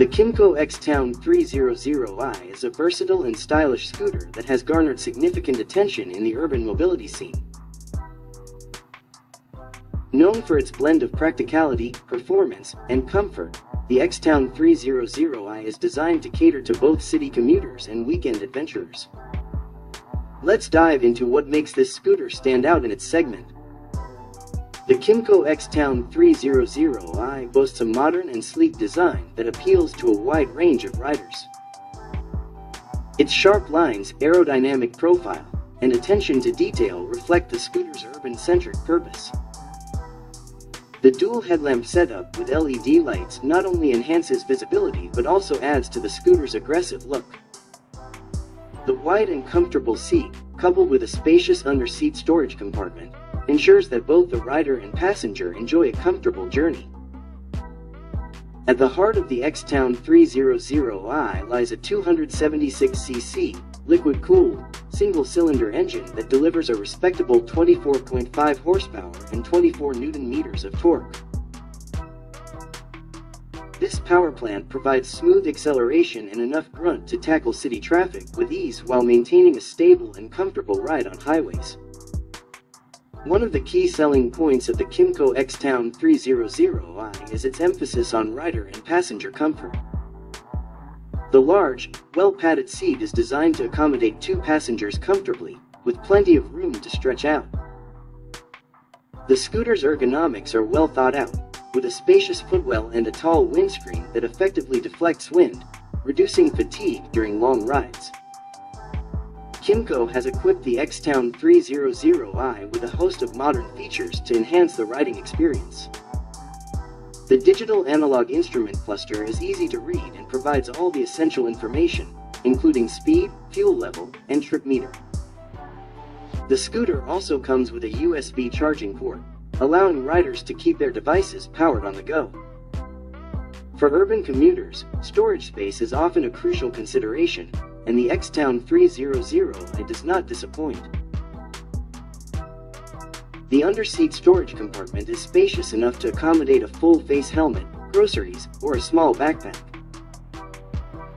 The Kymco X-TOWN 300i is a versatile and stylish scooter that has garnered significant attention in the urban mobility scene. Known for its blend of practicality, performance, and comfort, the X-TOWN 300i is designed to cater to both city commuters and weekend adventurers. Let's dive into what makes this scooter stand out in its segment. The Kymco X-TOWN 300i boasts a modern and sleek design that appeals to a wide range of riders. Its sharp lines, aerodynamic profile, and attention to detail reflect the scooter's urban-centric purpose. The dual headlamp setup with LED lights not only enhances visibility but also adds to the scooter's aggressive look. The wide and comfortable seat, coupled with a spacious under-seat storage compartment, ensures that both the rider and passenger enjoy a comfortable journey. At the heart of the X-TOWN 300i lies a 276cc, liquid-cooled, single-cylinder engine that delivers a respectable 24.5 horsepower and 24 Nm of torque. This power plant provides smooth acceleration and enough grunt to tackle city traffic with ease while maintaining a stable and comfortable ride on highways. One of the key selling points of the Kymco X-TOWN 300i is its emphasis on rider and passenger comfort. The large, well-padded seat is designed to accommodate two passengers comfortably, with plenty of room to stretch out. The scooter's ergonomics are well thought out, with a spacious footwell and a tall windscreen that effectively deflects wind, reducing fatigue during long rides. Kymco has equipped the X-TOWN 300i with a host of modern features to enhance the riding experience. The digital analog instrument cluster is easy to read and provides all the essential information, including speed, fuel level, and trip meter. The scooter also comes with a USB charging port, allowing riders to keep their devices powered on the go. For urban commuters, storage space is often a crucial consideration, and the X-TOWN 300i does not disappoint. The under-seat storage compartment is spacious enough to accommodate a full-face helmet, groceries, or a small backpack.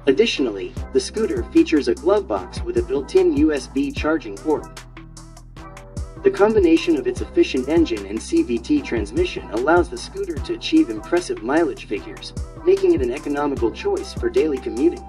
Additionally, the scooter features a glove box with a built-in USB charging port. The combination of its efficient engine and CVT transmission allows the scooter to achieve impressive mileage figures, making it an economical choice for daily commuting.